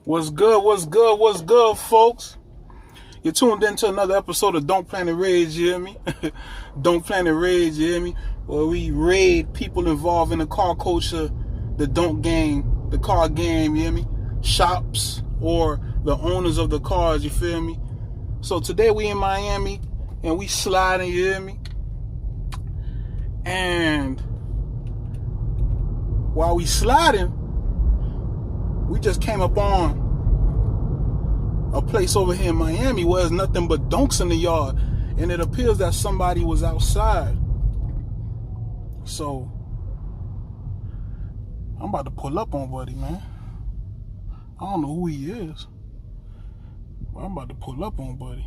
What's good, what's good, folks? You're tuned into another episode of Donk Planet Raids, you hear me? Donk Planet Raids, you hear me? Where we raid people involved in the car culture, the donk game, the car game, you hear me? Shops or the owners of the cars, you feel me? So today we in Miami and we sliding, you hear me? And while we sliding, we just came up on a place over here in Miami where there's nothing but donks in the yard, and it appears that somebody was outside. So I'm about to pull up on buddy, man. I don't know who he is, but I'm about to pull up on buddy.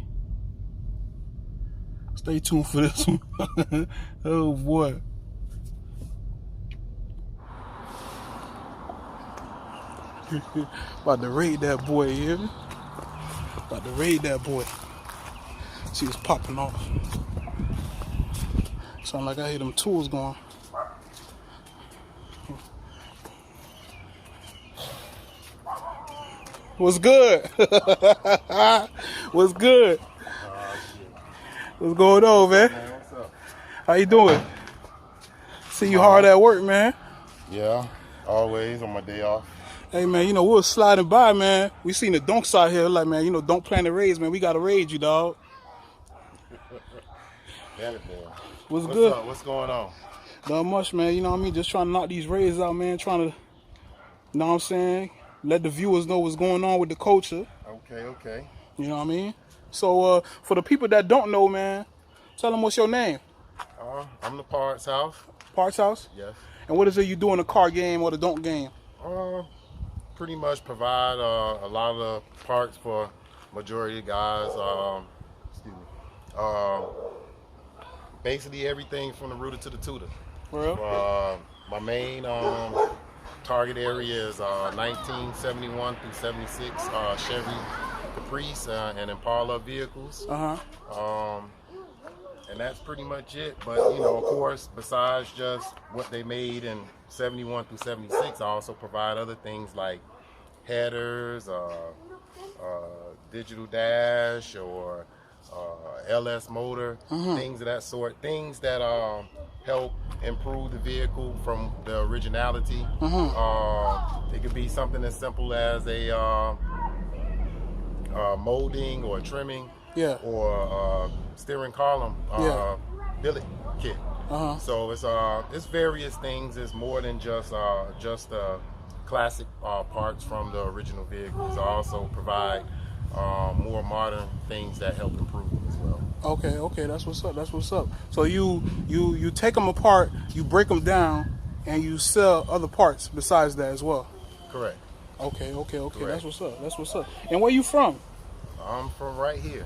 Stay tuned for this one. Oh boy. About to raid that boy, you hear me? About to raid that boy. See what's popping off. Sound like I hear them tools going. What's good? What's good? What's going on, man? What's up? How you doing? See you hard at work, man. Yeah, always on my day off. Hey, man, we were sliding by, man. We seen the donks out here. Like, man, Donk Planet Raids, man. We got to raid you, dog. Damn it, man. What's good? Up? What's going on? Not much, man. You know what I mean? Just trying to knock these raids out, man. Trying to, you know what I'm saying? Let the viewers know what's going on with the culture. Okay. You know what I mean? So, for the people that don't know, man, tell them what's your name. I'm the Parts House. Parts House? Yes. And what is it you do in the car game or the donk game? Pretty much provide a lot of the parts for majority of guys. Basically everything from the rooter to the tutor. For real? My main target area is 1971 through 76 Chevy Caprice and Impala vehicles. And that's pretty much it. But of course, besides just what they made in 71 through 76, I also provide other things like headers, digital dash, or LS motor, things of that sort. Things that help improve the vehicle from the originality. It could be something as simple as a molding or trimming. Yeah. Or steering column billet kit. So it's various things. It's more than just classic parts from the original vehicles. I also provide more modern things that help improve them as well. Okay, that's what's up. So you take them apart, you break them down, and you sell other parts besides that as well. Correct. Okay. Correct. That's what's up. And where you from? I'm from right here.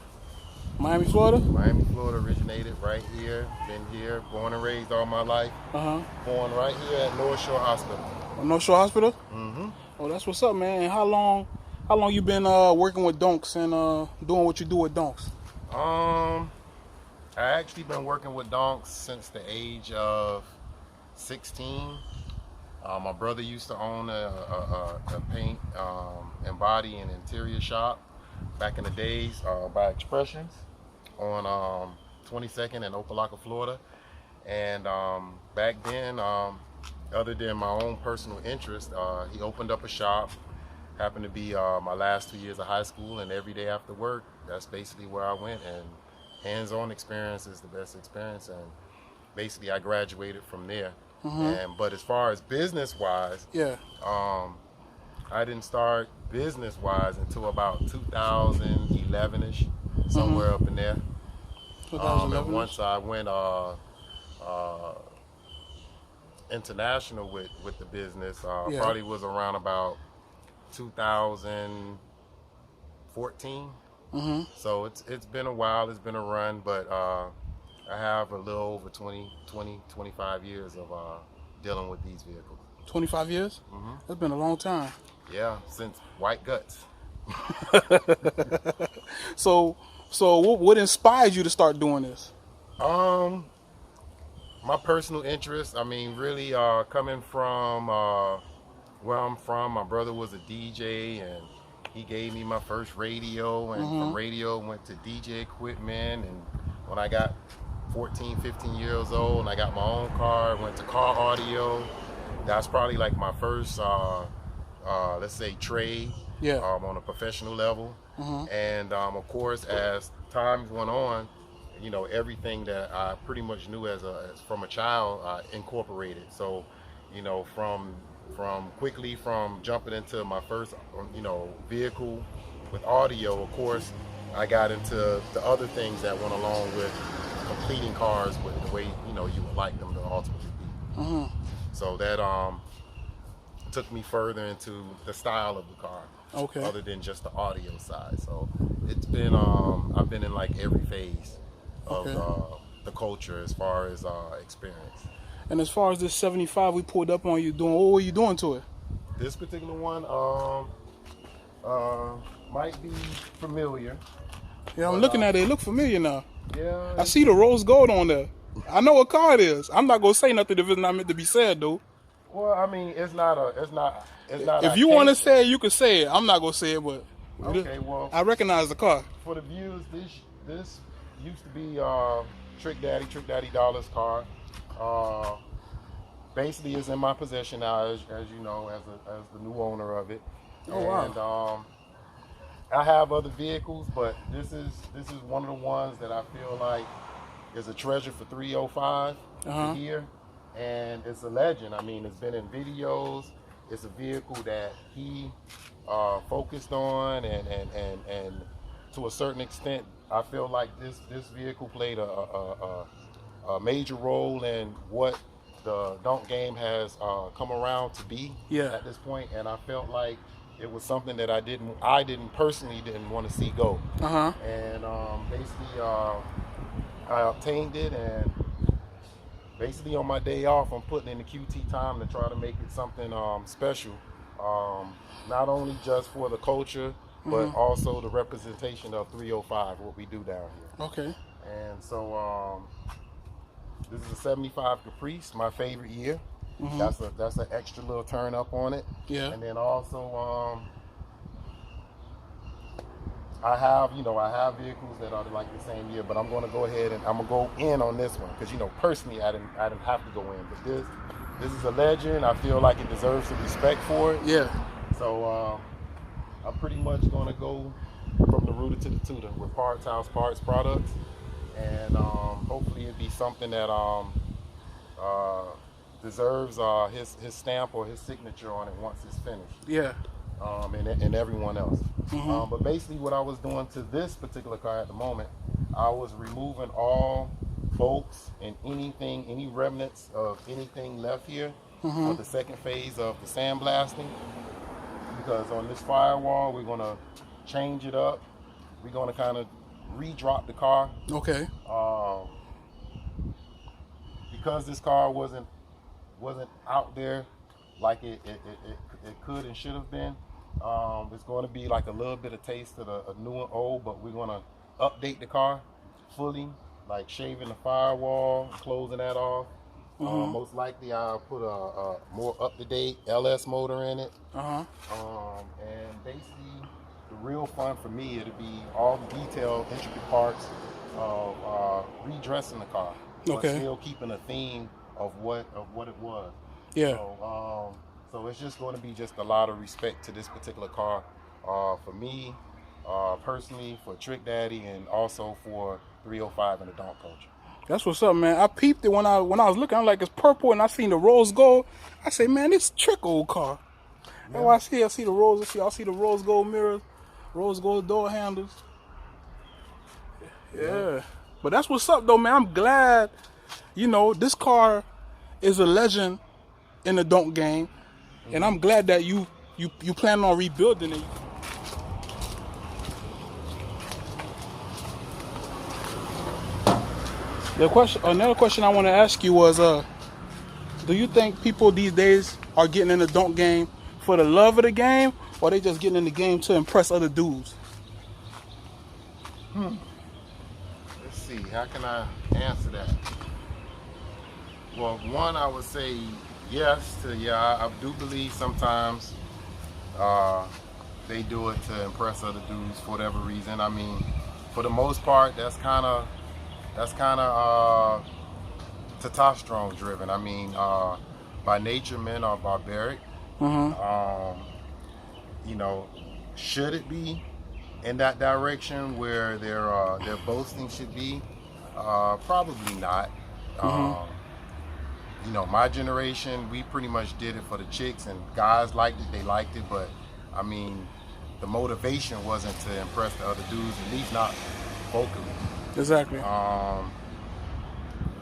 Miami, Florida? Miami, Florida, originated right here. Been here, born and raised all my life. Born right here at North Shore Hospital. North Shore Hospital? Oh, that's what's up, man. And how long you been working with donks and doing what you do with donks? I actually been working with donks since the age of 16. My brother used to own a paint and body and interior shop back in the days by Expressions on 22nd in Opelika, Florida. And back then, other than my own personal interest, he opened up a shop. Happened to be my last 2 years of high school, and every day after work, that's basically where I went. And hands-on experience is the best experience, and basically I graduated from there. But as far as business-wise, I didn't start business-wise until about 2011-ish, somewhere up in there. 2011. And once I went international with the business, probably was around about 2014. So it's been a while, it's been a run, but I have a little over 25 years of dealing with these vehicles. 25 years? That's been a long time. Yeah, since White Guts. So what inspired you to start doing this? My personal interest, I mean, really coming from where I'm from, my brother was a DJ, and He gave me my first radio, and from radio went to DJ equipment. And when I got 14, 15 years old and I got my own car, went to car audio. That's probably like my first, let's say, trade on a professional level. And of course, as time went on, you know, everything that I pretty much knew as from a child, I incorporated. So, you know, from jumping into my first, you know, vehicle with audio, of course, I got into the other things that went along with completing cars with the way, you know, you would like them to ultimately be. So that took me further into the style of the car, other than just the audio side. So it's been I've been in like every phase of the culture as far as experience. And as far as this 75 we pulled up on you doing, what were you doing to it? This particular one might be familiar. Yeah, I'm looking at it. It look familiar now. Yeah. I see the rose gold on there. I know what car it is. I'm not gonna say nothing if it's not meant to be said, though. Well, I mean, it's not. If you want to say it, you can say it. I'm not gonna say it, but okay. Well, I recognize the car. For the views, this used to be Trick Daddy Dollar's car. Basically, is in my possession now, as you know, as the new owner of it. Oh, wow. And I have other vehicles, but this is one of the ones that I feel like is a treasure for 305 here, and it's a legend. I mean, it's been in videos. It's a vehicle that he focused on, and to a certain extent, I feel like this vehicle played a major role in what the Donk game has come around to be at this point, and I felt like it was something that I personally didn't want to see go. And basically, I obtained it, and basically on my day off, I'm putting in the QT time to try to make it something special, not only just for the culture, but also the representation of 305, what we do down here. Okay. And so this is a 75 Caprice, my favorite year. That's an extra little turn up on it. Yeah. And then also I have vehicles that are like the same year, but I'm going to go ahead and I'm gonna go in on this one because, you know, personally I didn't have to go in, but this is a legend. I feel like it deserves some respect for it. Yeah. So I'm pretty much going to go from the rooter to the tutor with Parts House Parts products, and hopefully it'd be something that deserves his stamp or his signature on it once it's finished. Yeah. And everyone else. But basically what I was doing to this particular car at the moment, I was removing all bolts and any remnants of anything left here for the second phase of the sandblasting. Because on this firewall, we're going to change it up. We're going to kind of re-drop the car. Okay. Because this car wasn't out there like it could and should have been. It's going to be like a little bit of taste of a new and old, but we're going to update the car fully, like shaving the firewall, closing that off. Most likely I'll put a more up-to-date LS motor in it. And basically the real fun for me, it'll be all the detailed, intricate parts of redressing the car, but still keeping a theme of what it was. Yeah. So it's just going to be just a lot of respect to this particular car, for me, personally, for Trick Daddy, and also for 305 and the Donk culture. That's what's up, man. I peeped it when I was looking. I'm like, it's purple, and I seen the rose gold. I say, man, this Trick old car. Yeah. And I see the rose. I see the rose gold mirrors, rose gold door handles. Yeah. But that's what's up, though, man. I'm glad. You know, this car is a legend in the Donk game, and I'm glad that you plan on rebuilding it. Another question I want to ask you was, do you think people these days are getting in the Donk game for the love of the game, or they just getting in the game to impress other dudes? Let's see, how can I answer that? Well, one, I would say yes to I do believe sometimes they do it to impress other dudes for whatever reason. I mean, for the most part, that's kind of testosterone driven. I mean, by nature, men are barbaric. You know, should it be in that direction where their boasting should be? Probably not. You know, my generation, we pretty much did it for the chicks, and guys liked it, they liked it, but I mean, the motivation wasn't to impress the other dudes, at least not vocally. Exactly.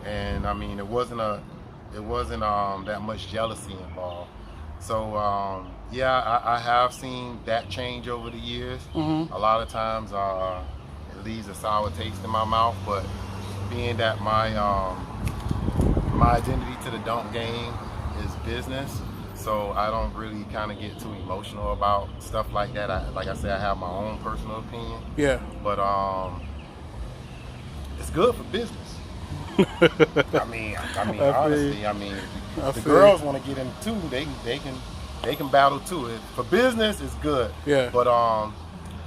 And I mean, it wasn't that much jealousy involved. So yeah, I have seen that change over the years. A lot of times it leaves a sour taste in my mouth, but being that my identity to the dunk game is business, so I don't really kind of get too emotional about stuff like that. Like I said, I have my own personal opinion. Yeah. But it's good for business. I mean, honestly, I mean, the girls want to get in too. They can battle too. For business, it's good. Yeah. But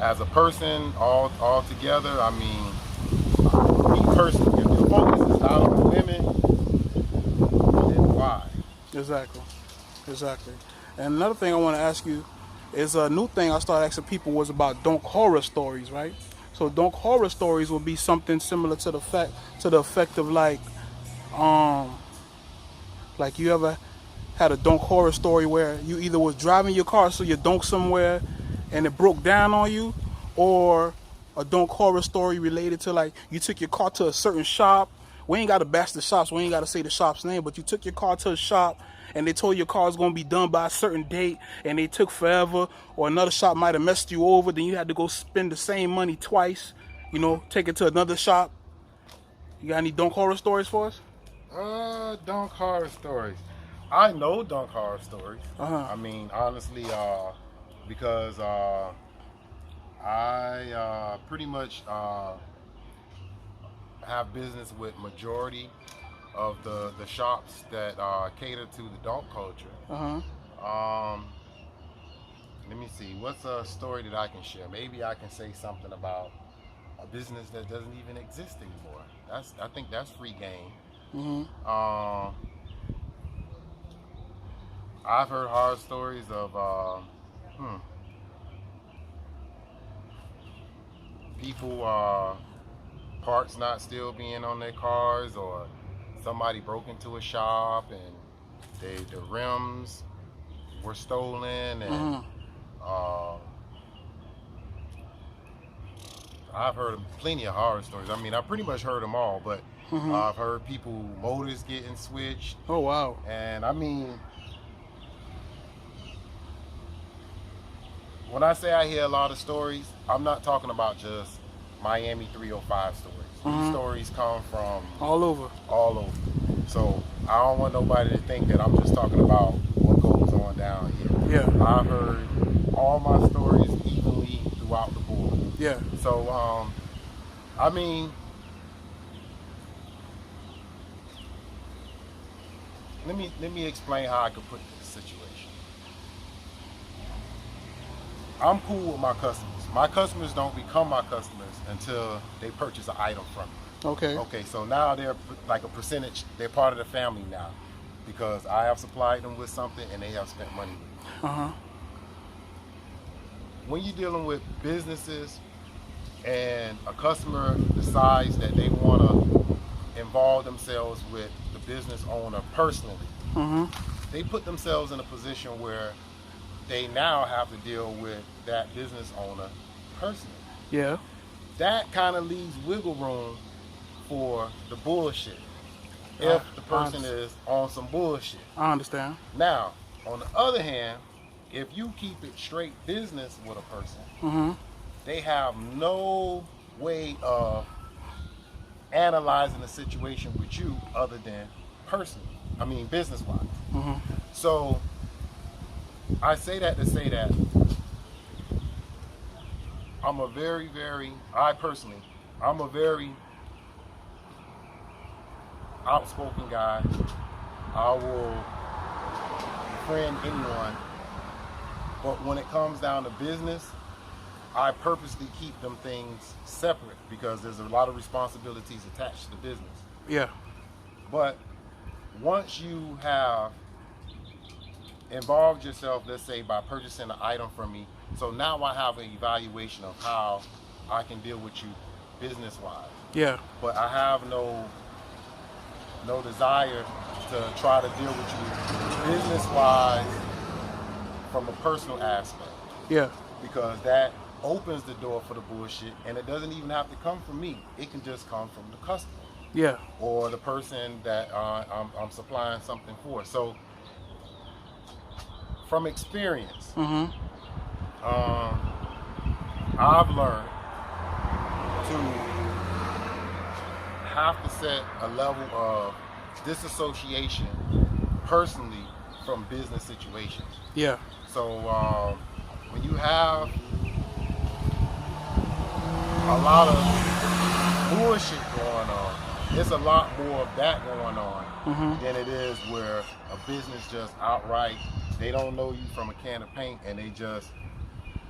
as a person, all together, I mean, me personally, if the focus is not on the women, then why? Exactly. And another thing I want to ask you is a new thing I started asking people was about donk horror stories, right? So donk horror stories will be something similar to the effect of like you ever had a donk horror story where you either was driving your car so you donked somewhere and it broke down on you, or a donk horror story related to like you took your car to a certain shop. We ain't got to bash the shops, we ain't got to say the shop's name, but you took your car to a shop and they told your car was going to be done by a certain date and they took forever, or another shop might have messed you over, then you had to go spend the same money twice, you know, take it to another shop. You got any donk horror stories for us? Donk horror stories. I know donk horror stories. I mean, honestly, because I pretty much have business with majority of the shops that cater to the donk culture. Let me see, what's a story that I can share? Maybe I can say something about a business that doesn't even exist anymore. I think that's free game. I've heard horror stories of people parts not still being on their cars, or somebody broke into a shop and the rims were stolen, and I've heard plenty of horror stories. I mean, I pretty much heard them all, but I've heard people motors getting switched. Oh wow. And I mean, when I say I hear a lot of stories, I'm not talking about just Miami 305 stories. These stories come from all over. So I don't want nobody to think that I'm just talking about what goes on down here. Yeah. I've heard all my stories evenly throughout the board. Yeah. So I mean, let me explain how I could put this situation. I'm cool with my customers. My customers don't become my customers until they purchase an item from me. Okay. Okay, so now they're like a percentage, they're part of the family now, because I have supplied them with something and they have spent money with me. When you're dealing with businesses and a customer decides that they want to involve themselves with the business owner personally, they put themselves in a position where they now have to deal with that business owner personally. Yeah. That kind of leaves wiggle room for the bullshit if the person is on some bullshit. I understand. Now, on the other hand, if you keep it straight business with a person, they have no way of analyzing the situation with you other than personally. I mean, business-wise. So I say that to say that I'm a very outspoken guy. I will befriend anyone But when it comes down to business, I purposely keep them things separate because there's a lot of responsibilities attached to the business. Yeah. But once you have involved yourself, let's say by purchasing an item from me, so now I have an evaluation of how I can deal with you business-wise. Yeah. But I have no desire to try to deal with you business-wise from a personal aspect. Yeah. Because that opens the door for the bullshit, and it doesn't even have to come from me. It can just come from the customer. Yeah. Or the person that I'm supplying something for. So, from experience, Mm-hmm. I've learned to have to set a level of disassociation personally from business situations. Yeah. So when you have a lot of bullshit going on, there's a lot more of that going on than it is where a business just outright, they don't know you from a can of paint and they just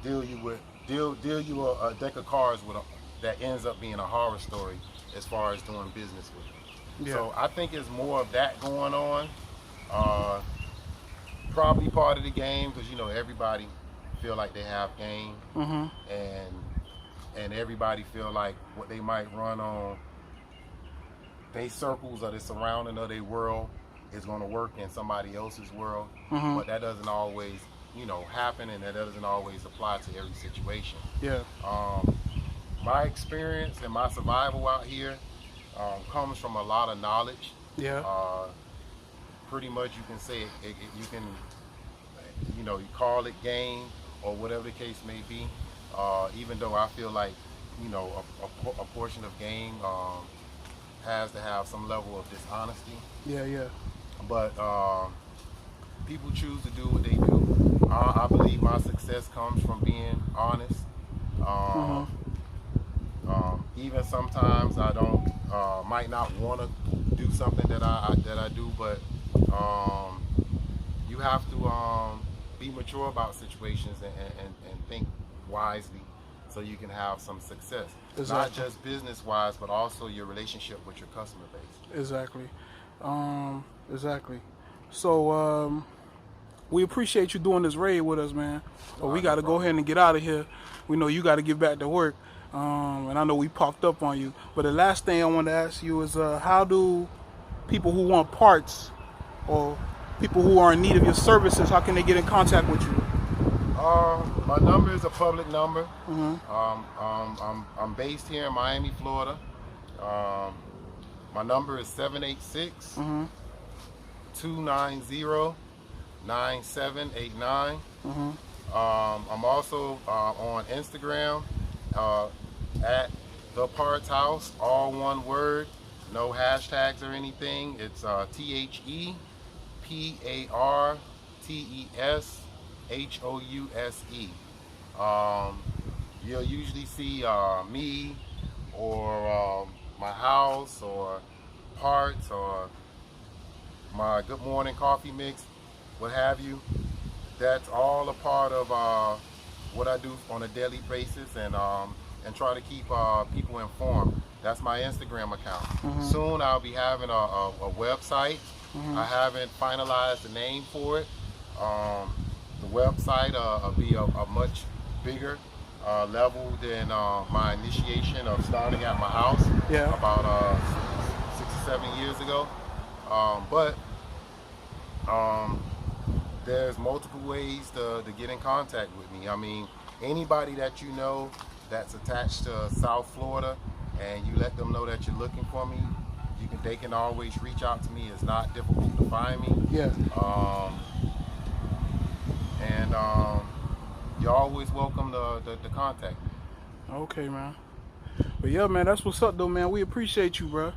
deal you a deck of cards with that ends up being a horror story as far as doing business with them. Yeah. So I think it's more of that going on. Probably part of the game because everybody feel like they have game, and everybody feel like what they might run on they circles or the surrounding of their world is going to work in somebody else's world, but that doesn't always happen, and that doesn't always apply to every situation. Yeah. My experience and my survival out here comes from a lot of knowledge. Yeah. Pretty much you can say you can you call it game or whatever the case may be, even though I feel like a portion of game has to have some level of dishonesty. Yeah. Yeah. But people choose to do what they do. I believe my success comes from being honest. Even sometimes I don't might not want to do something that I do, but you have to be mature about situations and think wisely so you can have some success. Exactly. Not just business wise, but also your relationship with your customer base. Exactly. Exactly. So we appreciate you doing this raid with us, man. But we got to go ahead and get out of here. We know you got to get back to work. And I know we popped up on you. But the last thing I want to ask you is how do people who want parts or people who are in need of your services, how can they get in contact with you? My number is a public number. I'm based here in Miami, Florida. My number is 786 290 9789. I'm also on Instagram at The Parts House, all one word, no hashtags or anything. It's ThePartesHouse. You'll usually see me or my house or parts or my good morning coffee mix, what have you. That's all a part of what I do on a daily basis, and try to keep people informed. That's my Instagram account. Soon I'll be having a website. I haven't finalized the name for it. The website will be a much bigger level than my initiation of starting at my house about 6 or 7 years ago. But there's multiple ways to get in contact with me. I mean, anybody that you know that's attached to South Florida and you let them know that you're looking for me, they can always reach out to me. It's not difficult to find me. Yeah. And you're always welcome to contact me. Okay, man. But yeah, man, that's what's up, though, man. We appreciate you, bro.